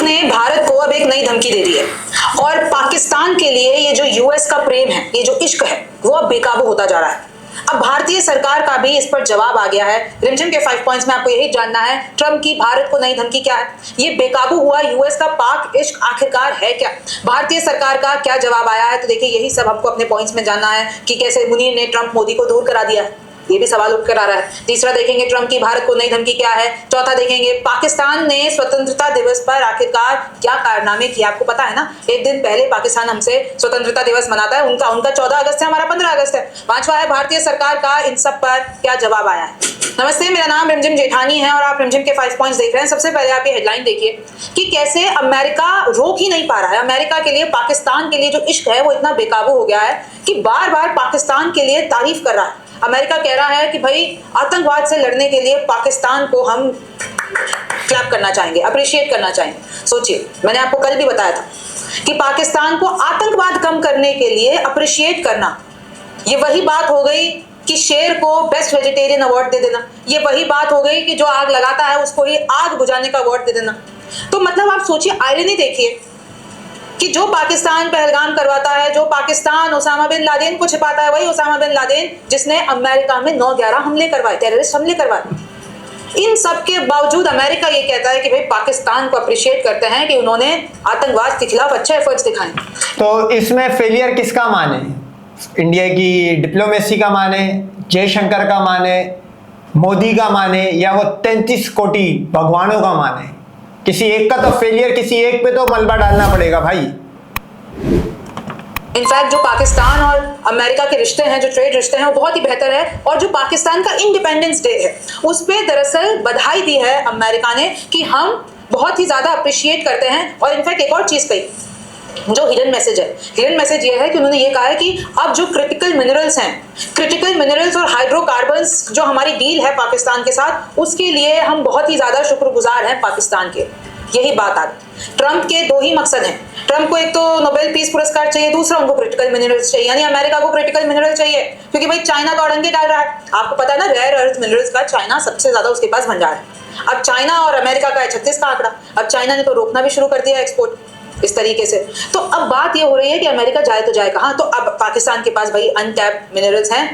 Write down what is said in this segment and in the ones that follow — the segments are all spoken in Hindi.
ने भारत को अब एक नई धमकी दे दी है और पाकिस्तान के लिए ये जो यूएस का प्रेम है, ये जो इश्क है, वो अब बेकाबू होता जा रहा है। अब भारतीय सरकार का भी इस पर जवाब आ गया है। रिमझिम के 5 पॉइंट्स में आपको यही जानना है, ट्रंप की भारत को नई धमकी क्या है, ये बेकाबू हुआ यूएस का पाक इश्क आखिरकार है क्या, भारतीय सरकार का क्या जवाब आया है। तो देखिए, यही सब आपको अपने पॉइंट्स में जानना है कि कैसे मुनीर ने ट्रंप मोदी को दूर करा दिया है, ये भी सवाल उठ कर आ रहा है। तीसरा देखेंगे ट्रंप की भारत को नई धमकी क्या है। चौथा देखेंगे पाकिस्तान ने स्वतंत्रता दिवस पर आखिरकार क्या कारनामे किए। आपको पता है ना, एक दिन पहले पाकिस्तान हमसे स्वतंत्रता दिवस मनाता है, उनका 14 अगस्त है, हमारा 15 अगस्त है। पांचवा है भारतीय सरकार का इन सब पर क्या जवाब आया है। नमस्ते, मेरा नाम रिमझिम जेठानी है और आप रिमझिम के 5 पॉइंट्स देख रहे हैं। सबसे पहले आप ये हेडलाइन देखिए कि कैसे अमेरिका रोक ही नहीं पा रहा है। अमेरिका के लिए पाकिस्तान के लिए जो इश्क है वो इतना बेकाबू हो गया है कि बार बार पाकिस्तान के लिए तारीफ कर रहा है। अमेरिका कह रहा है कि भाई आतंकवाद से लड़ने के लिए पाकिस्तान को हम क्लैप करना चाहेंगे, अप्रिशिएट करना चाहेंगे। सोचिए, मैंने आपको कल भी बताया था कि पाकिस्तान को आतंकवाद कम करने के लिए अप्रिशिएट करना, ये वही बात हो गई कि शेर को बेस्ट वेजिटेरियन अवार्ड दे देना, ये वही बात हो गई कि जो आग लगाता है उसको ही आग बुझाने का अवार्ड दे देना। तो मतलब आप सोचिए, आयरनी देखिए कि जो पाकिस्तान पहलगाम करवाता है, जो पाकिस्तान उसामा बिन लादेन को छिपाता है, वही उसामा बिन लादेन जिसने अमेरिका में 9/11 हमले करवाए, टेररिस्ट हमले करवाए। इन सब के बावजूद अमेरिका ये कहता है कि भाई पाकिस्तान को अप्रिशिएट करते हैं कि उन्होंने आतंकवाद के खिलाफ अच्छे एफर्ट्स दिखाए। तो इसमें फेलियर किसका माने? इंडिया की डिप्लोमेसी का माने, जयशंकर का माने, मोदी का माने, या वो 33 कोटि भगवानों का माने? किसी एक का तो फेलियर, किसी एक पे तो मलबा डालना पड़ेगा भाई। इनफैक्ट जो पाकिस्तान और अमेरिका के रिश्ते हैं, जो ट्रेड रिश्ते हैं, वो बहुत ही बेहतर है। और जो पाकिस्तान का इंडिपेंडेंस डे है उस पर दरअसल बधाई दी है अमेरिका ने कि हम बहुत ही ज्यादा अप्रिशिएट करते हैं। और इनफैक्ट एक और चीज कही जो हिडन मैसेज है, हिडन मैसेज ये है कि उन्होंने ये कहा है कि अब जो क्रिटिकल मिनरल्स और हाइड्रोकार्बन्स जो हमारी डील है पाकिस्तान के साथ, उसके लिए हम बहुत ही ज्यादा शुक्रगुजार हैं पाकिस्तान के। यही बात आ ट्रंप के दो ही मकसद हैं। ट्रंप को एक तो नोबेल पीस पुरस्कार चाहिए, दूसरा उनको क्रिटिकल मिनरल्स चाहिए, यानी अमेरिका को क्रिटिकल मिनरल चाहिए, क्योंकि भाई चाइना तो अड़ंगे डाल रहा है। आपको पता है ना, रेयर अर्थ मिनरल्स का चाइना सबसे ज्यादा उसके पास भंडार है। अब चाइना और अमेरिका का है 36 का आंकड़ा। अब चाइना ने तो रोकना भी शुरू कर दिया एक्सपोर्ट इस तरीके से। तो अब बात ये हो रही है कि अमेरिका जाए तो जाए कहां। तो अब पाकिस्तान के पास भाई अनटैप्ड मिनरल्स हैं,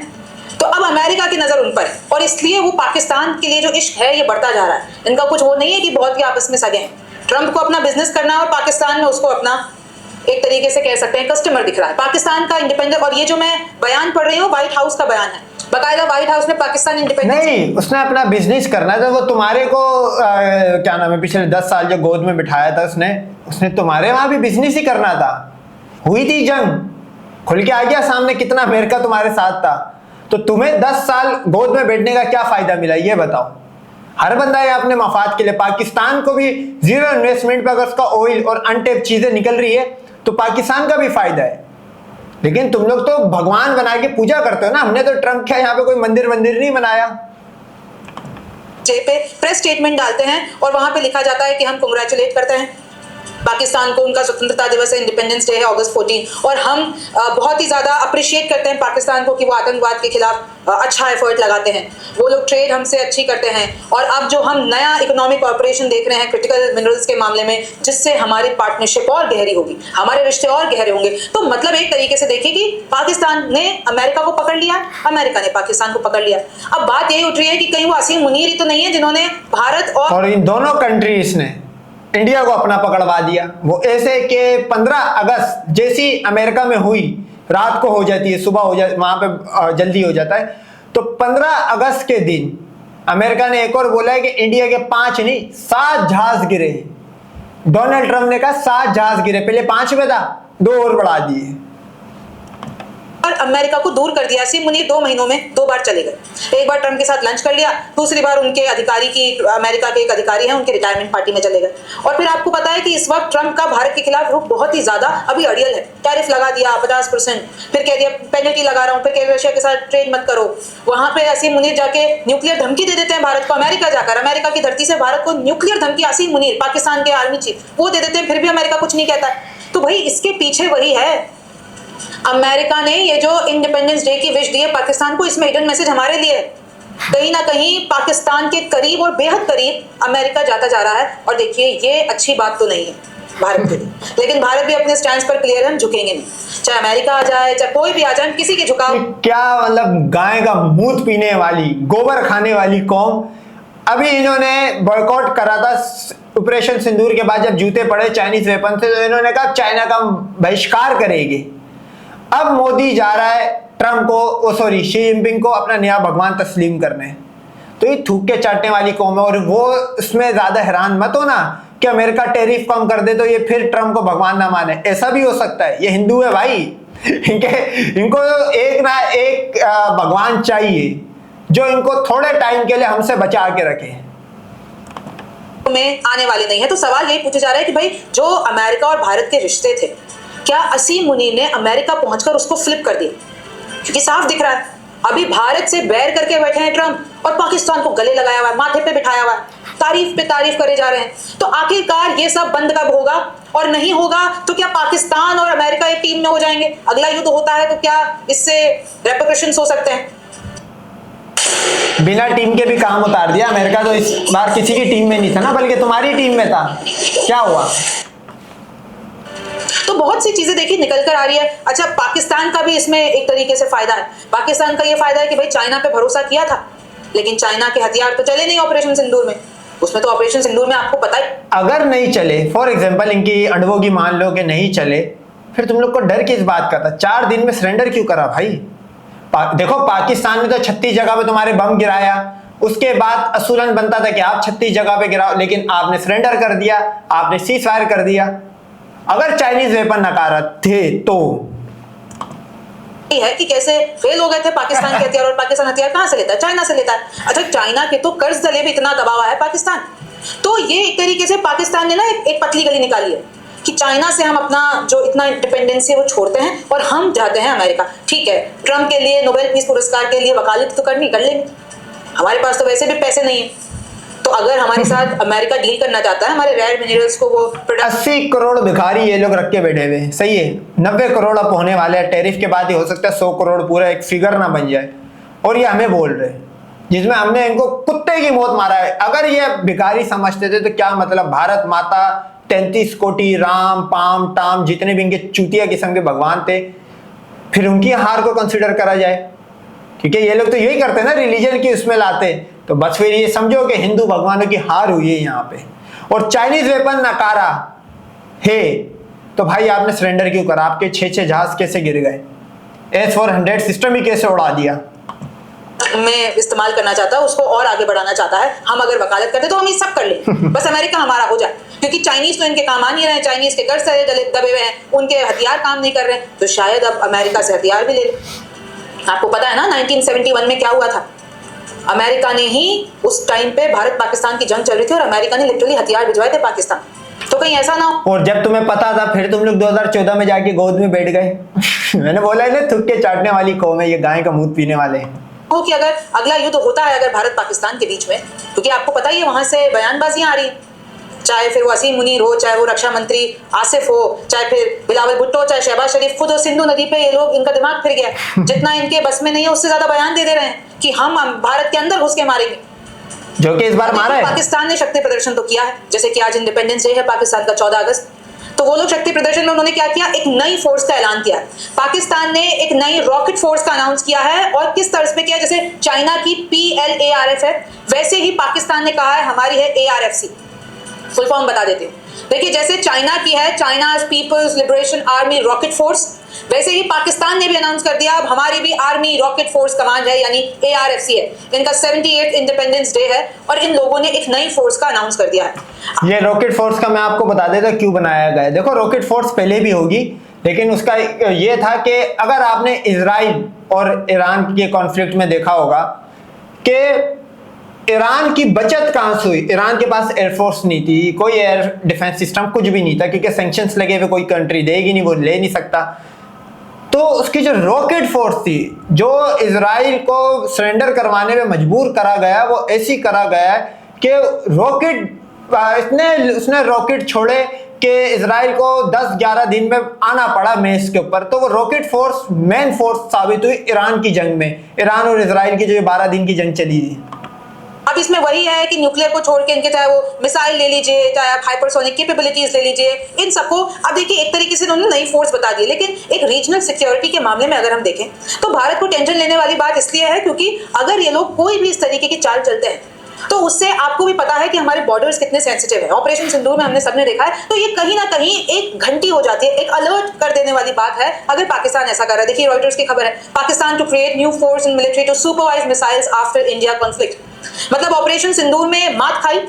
तो अब अमेरिका की नजर उन पर है और इसलिए वो पाकिस्तान के लिए जो इश्क है ये बढ़ता जा रहा है। इनका कुछ वो नहीं है कि बहुत ही आपस में सगे हैं। ट्रंप को अपना बिजनेस करना है और पाकिस्तान में उसको अपना एक तरीके से कह सकते हैं कस्टमर दिख रहा है। पाकिस्तान का इंडिपेंडेंस, और ये जो मैं बयान पढ़ रही हूँ व्हाइट हाउस का बयान है, बकायदा व्हाइट हाउस में पाकिस्तान इंडिपेंडेंस नहीं, उसने अपना बिजनेस करना था। वो तुम्हारे को क्या नाम है, पिछले 10 साल जो गोद में बिठाया था उसने तुम्हारे वहां भी बिजनेस ही करना था। हुई थी जंग, खुल के आ गया सामने कितना अमेरिका तुम्हारे साथ था। तो तुम्हें 10 साल गोद में बैठने का क्या फायदा मिला, ये बताओ। हर बंदा है अपने मफाद के लिए। पाकिस्तान को भी जीरो इन्वेस्टमेंट पे अगर उसका ऑयल और अनटेप चीजें निकल रही है तो पाकिस्तान का भी फायदा है। लेकिन तुम लोग तो भगवान बना के पूजा करते हो ना। हमने तो ट्रंप का यहाँ पे कोई मंदिर नहीं बनाया। पे प्रेस स्टेटमेंट डालते हैं और वहां पे लिखा जाता है कि हम कांग्रेचुलेट करते हैं पाकिस्तान को, उनका स्वतंत्रता दिवस है, इंडिपेंडेंस डे है अगस्त 14, और हम बहुत ही ज्यादा अप्रिशिएट करते हैं पाकिस्तान को कि वो आतंकवाद के खिलाफ अच्छा एफर्ट लगाते हैं, वो लोग ट्रेड हमसे अच्छी करते हैं। और अब जो हम नया इकोनॉमिक ऑपरेशन देख रहे हैं क्रिटिकल मिनरल्स के मामले में, जिससे हमारी पार्टनरशिप और गहरी होगी, हमारे रिश्ते और गहरे होंगे। तो मतलब एक तरीके से देखिए कि पाकिस्तान ने अमेरिका को पकड़ लिया, अमेरिका ने पाकिस्तान को पकड़ लिया। अब बात यही उठ रही है कि कहीं वो असीम मुनीर ही तो नहीं है जिन्होंने भारत और इन दोनों कंट्रीज ने इंडिया को अपना पकड़वा दिया। वो ऐसे कि 15 अगस्त जैसी अमेरिका में हुई, रात को हो जाती है, सुबह हो जाती, वहां पे जल्दी हो जाता है। तो 15 अगस्त के दिन अमेरिका ने एक और बोला है कि इंडिया के 5 नहीं 7 जहाज गिरे। डोनाल्ड ट्रंप ने कहा 7 जहाज गिरे, पहले 5 में था, 2 और बढ़ा दिए और अमेरिका को दूर कर दिया। असीम मुनीर 2 महीनों में 2 बार चले गए। एक बार ट्रंप के साथ लंच कर लिया, दूसरी बार उनके अधिकारी की, अमेरिका के एक अधिकारी हैं, उनके रिटायरमेंट पार्टी में चले गए। और फिर आपको पता है कि इस वक्त ट्रंप का भारत के खिलाफ रुख बहुत ही ज्यादा अभी अड़ियल है। टैरिफ लगा दिया 50%, फिर कह दिया पेनल्टी लगा रहा हूं, फिर कह दिया रशिया के साथ ट्रेड मत करो। वहां पे असीम मुनीर जाके न्यूक्लियर धमकी दे देते हैं भारत को। अमेरिका जाकर अमेरिका की धरती से भारत को न्यूक्लियर धमकी, असीम मुनीर पाकिस्तान के आर्मी चीफ, वो दे देते हैं, फिर भी अमेरिका कुछ नहीं कहता। तो भाई इसके पीछे वही है, अमेरिका ने ये जो इंडिपेंडेंस डे की विश दी है पाकिस्तान को, इसमें हिडन मैसेज हमारे लिए है कहीं ना कहीं पाकिस्तान के करीब और बेहद करीब अमेरिका जाता जा रहा है। और देखिए ये अच्छी बात तो नहीं है भारत के लिए, लेकिन भारत भी अपने स्टैंड पर क्लियर है, हम झुकेंगे नहीं। चाहे अमेरिका आ जाए, चाहे कोई भी आ जाए, किसी के झुकाव। क्या मतलब गाय का मूत पीने वाली, गोबर खाने वाली कौम। अभी इन्होंने बॉयकॉट करा था ऑपरेशन सिंदूर के बाद, जब जूते पड़े चाइनीज वेपन से, तो इन्होंने कहा चाइना का बहिष्कार करेंगे। अब मोदी जा रहा है ट्रम्प को, शी जिनपिंग को अपना नया भगवान तस्लीम करने। तो ये थूक के चाटने वाली कौम है। और वो इसमें ज्यादा हैरान मत हो ना कि अमेरिका टैरिफ कम कर दे तो ये फिर ट्रम्प को भगवान ना माने, ऐसा भी हो सकता है। ये हिंदू है भाई, इनको एक ना एक भगवान चाहिए जो इनको थोड़े टाइम के लिए हमसे बचा के रखे। में आने वाले नहीं है। तो सवाल यही पूछा जा रहा है कि भाई जो अमेरिका और भारत के रिश्ते थे, क्या असीम मुनीर ने अमेरिका पहुंचकर उसको फ्लिप कर दिया? क्योंकि साफ दिख रहा है अभी भारत से बैर करके बैठे हैं ट्रम्प और पाकिस्तान को गले लगाया हुआ है, माथे पे बिठाया हुआ है, तारीफ पे तारीफ करे जा रहे हैं। तो आखिरकार ये सब बंद कब होगा? और नहीं होगा तो क्या पाकिस्तान और अमेरिका एक टीम में हो जाएंगे? अगला युद्ध होता है तो क्या इससे रेपरकशंस हो सकते हैं? बिना टीम के भी काम उतार दिया अमेरिका। तो इस बार किसी की टीम में नहीं था ना, बल्कि तुम्हारी टीम में था। क्या हुआ? तो बहुत सी चीजें देखिए निकल कर आ रही है। अच्छा, पाकिस्तान का भी इसमें एक तरीके से फायदा है। पाकिस्तान का ये फायदा है कि भाई चाइना पे भरोसा किया था, लेकिन चाइना के हथियार तो चले नहीं ऑपरेशन सिंदूर में। उसमें तो ऑपरेशन सिंदूर में आपको पता है, अगर नहीं चले, फॉर एग्जांपल इनकी अणुबोगी मान लो कि नहीं चले, फिर तुम लोग को डर किस बात का था? 4 दिन में सरेंडर क्यों करा भाई? देखो पाकिस्तान ने तो 36 जगह पे तुम्हारे बम गिराया, उसके बाद असूलन बनता था कि आप 36 जगह पे गिराओ, लेकिन आपने सरेंडर कर दिया, आपने सीज फायर कर दिया। अगर चाइनीज वेपन नकारत थे तो है कि कैसे फेल हो गए थे पाकिस्तान के हथियार। और पाकिस्तान हथियार कहां से लेता है? चाइना से लेता है। अच्छा, चाइना के तो कर्ज तले भी इतना दबा हुआ है पाकिस्तान। तो ये एक तरीके से पाकिस्तान ने ना एक पतली गली निकाली है कि चाइना से हम अपना जो इतना डिपेंडेंसी है वो छोड़ते हैं और हम जाते हैं अमेरिका। ठीक है, ट्रम्प के लिए नोबेल पीस पुरस्कार के लिए वकालत तो कर लेंगे, हमारे पास तो वैसे भी पैसे नहीं है। तो अगर हमारे साथ अमेरिका डील करना चाहता है, हमारे रेयर मिनरल्स को वो 80 करोड़ भिखारी ये लोग रख के बैठे हुए, सही है। 90 करोड़ अब होने वाले हैं, टैरिफ के बाद ही हो सकता है 100 करोड़ पूरा एक फिगर ना बन जाए। और ये हमें बोल रहे हैं, जिसमें हमने इनको कुत्ते की मौत मारा है। अगर ये भिखारी समझते थे तो क्या मतलब, भारत माता 33 कोटि राम पाम टाम जितने भी इनके चूतिया किस्म के भगवान थे, फिर उनकी हार को कंसिडर करा जाए? क्योंकि ये लोग तो यही करते हैं ना, रिलीजन की उसमें लाते। तो बस फिर ये समझो कि हिंदू भगवानों की हार हुई है यहाँ पे। और चाइनीज वेपन नकारा है तो भाई आपने सरेंडर क्यों करा? आपके 6 जहाज कैसे गिर गए? S-400 सिस्टम ही कैसे उड़ा दिया? में इस्तेमाल करना चाहता है, उसको और आगे बढ़ाना चाहता है। हम अगर वकालत करते तो हम ये सब कर ले, बस अमेरिका हमारा हो जाए। क्योंकि चाइनीज तो इनके काम आ नहीं रहे हैं, चाइनीज के कर्ज दबे हुए हैं, उनके हथियार काम नहीं कर रहे हैं, तो शायद अब अमेरिका से हथियार भी ले ले। आपको पता है ना 1971 में क्या हुआ था? अमेरिका ने ही उस टाइम पे भारत पाकिस्तान की जंग चल रही थी और अमेरिका ने लिटरली हथियार भिजवाए थे पाकिस्तान। तो कहीं ऐसा ना हो। और जब तुम्हें पता था फिर तुम लोग 2014 में जाके गोद में बैठ गए। मैंने बोला है ना, थूक के चाटने वाली कौम है ये, गाय का मूत पीने वाले हैं। हो कि अगर अगला युद्ध होता है अगर भारत पाकिस्तान के बीच में, क्योंकि आपको पता ही है वहां से बयानबाजियां आ रही हैं, चाहे फिर वो असीम मुनीर हो, चाहे वो रक्षा मंत्री आसिफ हो, चाहे फिर बिलावल भुट्टो, चाहे शहबाज शरीफ खुद, सिंधु नदी पे ये लोग, इनका दिमाग फिर गया। जितना इनके बस में नहीं है उससे ज्यादा बयान दे रहे हैं कि हम भारत के अंदर घुस के मारेंगे, जो कि इस बार मारा है। पाकिस्तान ने शक्ति प्रदर्शन तो किया है, जैसे कि आज इंडिपेंडेंस डे है पाकिस्तान का 14 अगस्त, तो वो लोग शक्ति प्रदर्शन में उन्होंने क्या किया, एक नई फोर्स का ऐलान किया है। पाकिस्तान ने एक नई रॉकेट फोर्स का अनाउंस किया है। और किस तर्ज पे किया? जैसे चाइना की PLARF है, वैसे ही पाकिस्तान ने कहा है हमारी है ARFC। फुल फॉर्म बता देते हैं। देखिए, जैसे चाइना की है China's People's Liberation Army rocket force, वैसे ही पाकिस्तान ने भी अनाउंस कर दिया अब हमारी भी आर्मी रॉकेट फोर्स कमांड है, यानी ARFC है। इनका 78th इंडिपेंडेंस डे है और इन लोगों ने एक नई फोर्स का अनाउंस कर दिया है। ये रॉकेट फोर्स का मैं आपको बता देता क्यों बनाया गया है। देखो, रॉकेट फोर्स पहले भी होगी, लेकिन उसका ये था कि अगर आपने इजराइल और ईरान के कॉन्फ्लिक्ट में देखा होगा कि ईरान की बचत कहां से हुई। ईरान के पास एयरफोर्स नहीं थी, कोई एयर डिफेंस सिस्टम कुछ भी नहीं था, क्योंकि सैंक्शंस लगे हुए, कोई कंट्री देगी नहीं, वो ले नहीं सकता। तो उसकी जो रॉकेट फोर्स थी, जो इजराइल को सरेंडर करवाने में मजबूर करा गया, वो ऐसी करा गया कि रॉकेट उसने रॉकेट छोड़े कि इजराइल को 10-11 दिन में आना पड़ा मेस के ऊपर, तो वो रॉकेट फोर्स मेन फोर्स साबित हुई ईरान की जंग में, ईरान और इजराइल की जो 12 दिन की जंग चली थी। अब इसमें वही है कि न्यूक्लियर को छोड़ के इनके चाहे वो मिसाइल ले लीजिए, चाहे आप हाइपरसोनिक कैपेबिलिटीज ले लीजिए, इन सबको अब देखिए एक तरीके से उन्होंने नई फोर्स बता दी। लेकिन एक रीजनल सिक्योरिटी के मामले में अगर हम देखें तो भारत को टेंशन लेने वाली बात इसलिए है क्योंकि अगर ये लोग कोई भी इस तरीके की चाल चलते हैं तो उससे आपको भी पता है कि हमारे बॉर्डर्स कितने सेंसिटिव है। ऑपरेशन सिंदूर में हमने सबने देखा है, तो ये कहीं ना कहीं एक घंटी हो जाती है, एक अलर्ट कर देने वाली बात है अगर पाकिस्तान ऐसा कर रहा है। देखिए रॉयटर्स की खबर है, Pakistan to create new force in military to supervise missiles after India conflict. मतलब ऑपरेशन सिंदूर में मात खाई,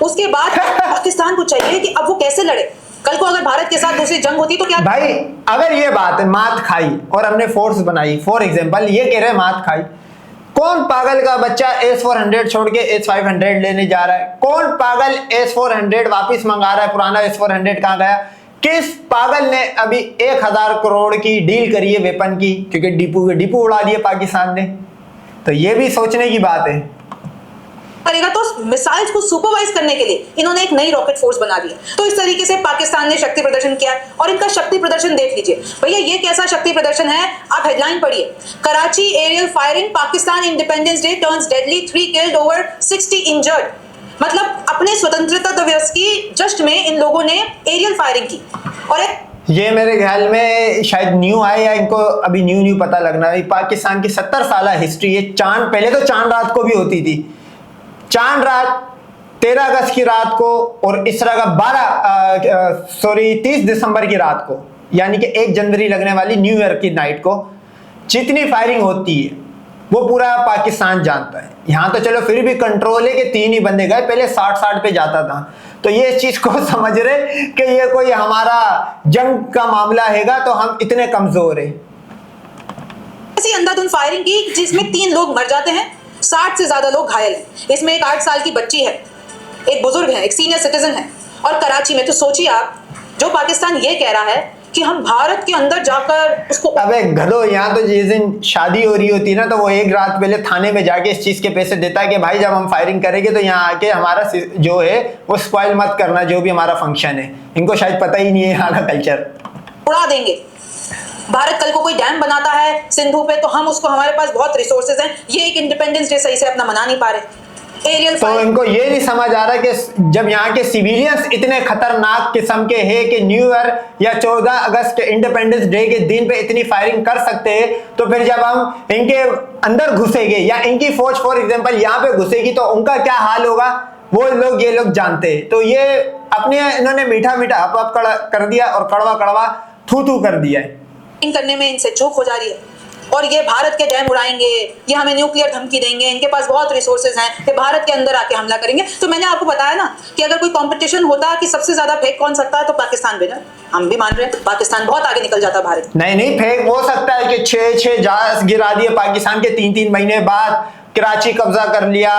उसके बाद पाकिस्तान को चाहिए कि अब वो कैसे लड़े। कल को अगर भारत के साथ दूसरी जंग होती तो क्या भाई, अगर ये बात है मात खाई और हमने फोर्स बनाई, फॉर एग्जांपल ये कह रहे हैं मात खाई, कौन पागल का बच्चा S-400 छोड़ के S-500 लेने जा रहा है? कौन पागल S-400 वापस मंगा रहा है? पुराना S-400 कहां गया? किस पागल ने अभी 1000 करोड़ की डील करी है वेपन की, क्योंकि डिपो उड़ा दिए पाकिस्तान ने। तो ये भी सोचने की बात है। करेगा तो मिसाइल्स को सुपरवाइज करने के लिए इन्होंने एक नई रॉकेट फोर्स बना दी है। तो इस तरीके से पाकिस्तान ने शक्ति प्रदर्शन किया और इनका शक्ति प्रदर्शन देख लीजिए भैया, ये कैसा शक्ति प्रदर्शन है। आप हेडलाइन पढ़िए, Karachi aerial firing, Pakistan independence day turns deadly, 3 killed over 60 injured. मतलब अपने स्वतंत्रता दिवस की जश्न में इन लोगों ने एरियल फायरिंग की। और ये मेरे ख्याल में शायद न्यू आए या इनको अभी न्यू पता लगना है। पाकिस्तान की 70 साल हिस्ट्री है। चांद पहले तो चांद रात को भी होती थी, चांद रात 13 अगस्त की रात को और इस तरह का 30 दिसंबर की रात को, यानी कि 1 जनवरी लगने वाली न्यू ईयर की नाइट को जितनी फायरिंग होती है वो पूरा पाकिस्तान जानता है। यहाँ तो चलो फिर भी कंट्रोल है कि 3 ही बंदे गए, पहले 60 पे जाता था। तो ये इस चीज को समझ रहे कि ये कोई हमारा जंग का मामला हैगा तो हम इतने कमजोर है। ऐसी अंधाधुंध फायरिंग की जिसमें 3 लोग मर जाते हैं, 60 से ज्यादा लोग घायल हैं। इसमें एक 8 साल की बच्ची है, एक बुजुर्ग है, एक सीनियर सिटीजन है, और कराची में। तो सोचिए आप, जो पाकिस्तान ये कह रहा है कि हम भारत के अंदर जाकर उसको, अबे गधो, यहाँ तो जिस दिन शादी हो रही होती है ना तो वो एक रात पहले थाने में जाके इस चीज के पैसे देता है कि भाई जब हम फायरिंग करेंगे तो यहाँ आके हमारा जो है वो स्पॉइल मत करना, जो भी हमारा फंक्शन है। इनको शायद पता ही नहीं है यहाँ का कल्चर। उड़ा देंगे। भारत कल को कोई डैम बनाता है सिंधु पे तो हम उसको, हमारे पास बहुत रिसोर्सेज हैं, ये एक इंडिपेंडेंस डे सही से अपना मना नहीं पा रहे। एरियल तो इनको ये नहीं समझ आ रहा कि जब यहाँ के सिविलियंस इतने खतरनाक किस्म के हैं कि न्यू ईयर या 14 अगस्त के इंडिपेंडेंस डे के दिन पे इतनी फायरिंग कर सकते हैं, तो फिर जब हम इनके अंदर घुसेंगे या इनकी फौज फॉर एग्जांपल यहाँ पे घुसेगी तो उनका क्या हाल होगा, वो लोग ये लोग जानते हैं। तो ये अपने इन्होंने मीठा मीठा अप कर दिया और कड़वा कड़वा थू थू कर दिया है। करने में इनसे चूक हो जा रही है। और ये भारत के डैम उड़ाएंगे, ये हमें न्यूक्लियर धमकी देंगे, इनके पास बहुत रिसोर्सेज हैं कि भारत के अंदर आके हमला करेंगे। तो मैंने आपको बताया ना कि अगर कोई कंपटीशन होता कि सबसे ज्यादा फेंक कौन सकता है तो पाकिस्तान बेटा, हम भी मान रहे हैं पाकिस्तान बहुत आगे निकल जाता भारत। नहीं फेंक हो सकता है कि 6 जहाज गिरा दिए पाकिस्तान के 3 महीने बाद, कराची कब्जा कर लिया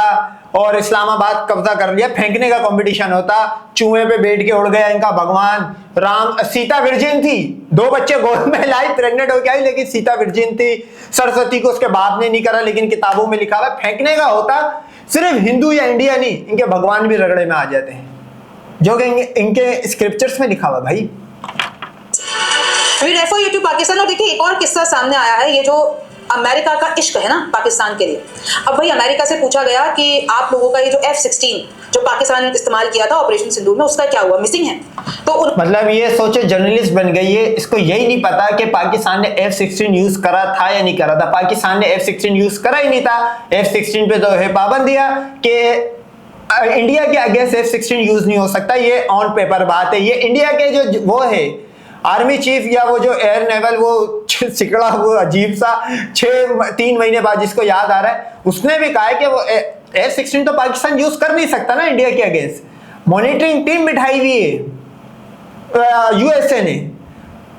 और इस्लामाबाद कब्जा कर लिया। फेंकने का कंपटीशन होता, चूहे पे बैठ के उड़ गया इनका भगवान राम। सीता वर्जिन थी, 2 बच्चे गोद में लाई, प्रेग्नेंट हो गई, लेकिन सीता वर्जिन थी। सरस्वती को उसके बाप ने नहीं करा, लेकिन किताबों में लिखा हुआ। फेंकने का होता सिर्फ हिंदू या इंडिया नहीं, इनके भगवान भी रगड़े में आ जाते हैं, जो कि इनके स्क्रिप्चर्स में लिखा हुआ। भाई We refer you to Pakistan. और देखिए एक और किस्सा सामने आया है, ये जो अमेरिका का इश्क है ना पाकिस्तान के लिए। अब भाई अमेरिका से पूछा गया कि आप लोगों का ये जो F-16 जो पाकिस्तान ने इस्तेमाल किया था ऑपरेशन सिंदूर में, उसका क्या हुआ, मिसिंग है। तो मतलब ये सोचे जर्नलिस्ट बन गई है, इसको यही नहीं पता कि पाकिस्तान ने F-16 यूज करा था या नहीं करा था। पाकिस्तान ने F-16 यूज करा ही नहीं था। F-16 पे तो है पाबंदियां कि इंडिया के अगेंस्ट F-16 यूज नहीं हो सकता। ये ऑन पेपर बात है। ये इंडिया के जो वो है आर्मी चीफ या वो जो एयर नेवल, वो सिकड़ा वो अजीब सा 3 महीने बाद जिसको याद आ रहा है, उसने भी कहा है कि वो F-16 तो पाकिस्तान यूज कर नहीं सकता ना इंडिया के अगेंस्ट। मॉनिटरिंग टीम बिठाई हुई है यूएसए ने,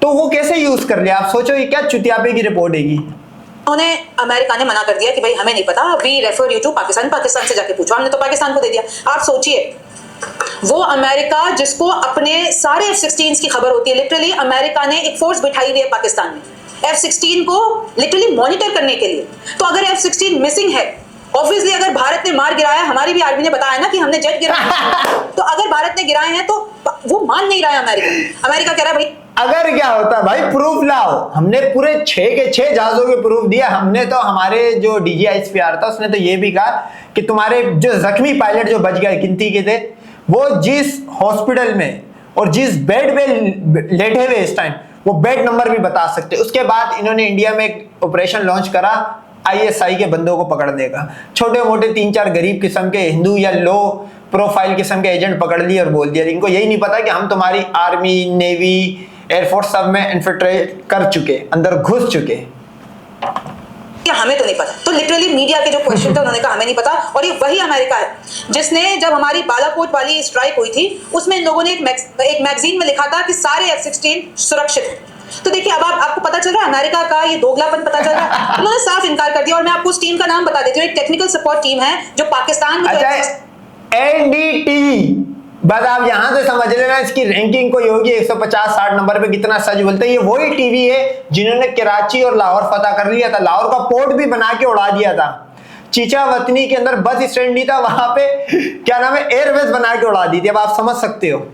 तो वो कैसे यूज कर लिया? आप सोचो ये क्या चुतियापे की रिपोर्ट हैगी। उन्होंने अमेरिका ने मना कर दिया कि भाई हमें नहीं पता, we refer you to Pakistan, Pakistan से जाके पूछो। हमने तो पाकिस्तान को दे दिया। आप सोचिए वो अमेरिका जिसको अपने सारे F-16 की खबर होती है, लिटरली अमेरिका ने एक फोर्स बिठाई हुई है पाकिस्तान में F-16 को लिटरली मॉनिटर करने के लिए। तो अगर F-16 मिसिंग है, ऑब्वियसली अगर भारत ने मार गिराया, हमारी भी आर्मी ने बताया ना कि हमने जेट गिराया, तो अगर भारत ने गिराए हैं तो वो मान नहीं रहा है अमेरिका। अमेरिका कह रहा है भाई अगर क्या होता भाई, प्रूफ लाओ। हमने पूरे 6 के 6 जहाजों के प्रूफ दिया। हमने तो, हमारे जो DGISPR था उसने तो ये भी कहा कि तुम्हारे जो जख्मी पायलट जो बच गए, गिनती के थे, वो जिस हॉस्पिटल में और जिस बेड पे लेटे हुए इस टाइम, वो बेड नंबर भी बता सकते। उसके बाद इन्होंने इंडिया में एक ऑपरेशन लॉन्च करा ISI के बंदों को पकड़ने का। छोटे मोटे 3-4 गरीब किस्म के हिंदू या लो प्रोफाइल किस्म के एजेंट पकड़ लिए और बोल दिया। इनको यही नहीं पता कि हम तुम्हारी आर्मी, नेवी, एयरफोर्स सब में इन्फिल्ट्रेट कर चुके, अंदर घुस चुके। हमें तो नहीं पता। तो लिटरली मीडिया के जो क्वेश्चन थे उन्होंने कहा हमें नहीं पता। और ये वही अमेरिका है जिसने, जब हमारी बालाकोट वाली स्ट्राइक हुई थी, उसमें इन लोगों ने एक मैगजीन में लिखा था कि सारे F-16 सुरक्षित हैं। तो देखिए अब आपको पता चल रहा है अमेरिका का ये दोगलापन पता चल रहा है। उन्होंने साफ इनकार कर दिया। और मैं आपको उस टीम का नाम बता देती हूँ, एक टेक्निकल सपोर्ट टीम है जो पाकिस्तान में NDT। बस आप यहां से समझ लेना इसकी रैंकिंग कोई होगी 150-60 नंबर पे, कितना सच बोलते हैं। ये वही टीवी है जिन्होंने कराची और लाहौर फतह कर लिया था, लाहौर का पोर्ट भी बना के उड़ा दिया था। चीचा वतनी के अंदर बस स्टैंड नहीं था, वहां पे क्या नाम है, एयरबेस बना के उड़ा दी थी। अब आप समझ सकते हो,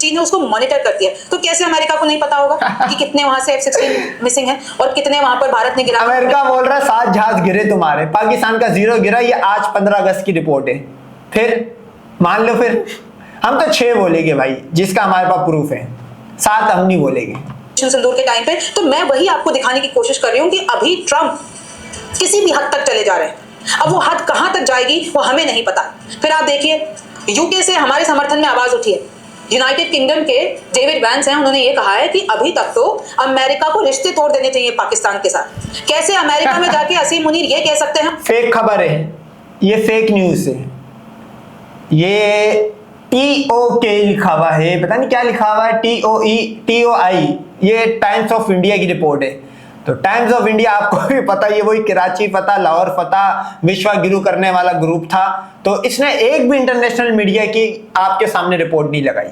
चीन ने उसको मॉनिटर कर दिया। तो कैसे अमेरिका को नहीं पता होगा कि कितने वहां से F-16 मिसिंग है और कितने वहां पर भारत ने गिरा। अमेरिका बोल रहा है 7 जहाज गिरे तुम्हारे, पाकिस्तान का 0 गिरा। ये आज 15 अगस्त की रिपोर्ट है। फिर मान लो, फिर हम तो 6 बोलेंगे भाई, जिसका हमारे पास प्रूफ है। 7 हम नहीं बोलेंगे। सिंदूर के टाइम पे तो मैं वही आपको दिखाने की कोशिश कर रही हूँ कि अभी ट्रंप किसी भी हद तक चले जा रहे हैं। अब वो हद कहां तक जाएगी वो हमें नहीं पता। फिर आप देखिए यूके से हमारे समर्थन में आवाज उठी है। यूनाइटेड किंगडम के डेविड वैंस हैं, उन्होंने ये कहा है कि अभी तक तो अमेरिका को रिश्ते तोड़ देने चाहिए पाकिस्तान के साथ। कैसे अमेरिका में जाके असीम मुनीर ये कह सकते हैं? फेक खबर है, ये फेक न्यूज है। ये TOK लिखा हुआ है, पता नहीं क्या लिखा हुआ है, TOI। ये टाइम्स ऑफ इंडिया की रिपोर्ट है। तो टाइम्स ऑफ इंडिया आपको भी पता, ये वही कराची फतह, लाहौर फतह, विश्वा गिरू करने वाला ग्रुप था। तो इसने एक भी इंटरनेशनल मीडिया की आपके सामने रिपोर्ट नहीं लगाई।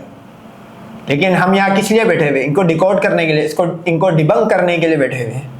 लेकिन हम यहाँ किस लिए बैठे हुए, इनको डिकोड करने के लिए, इनको डिबंक करने के लिए बैठे हुए हैं।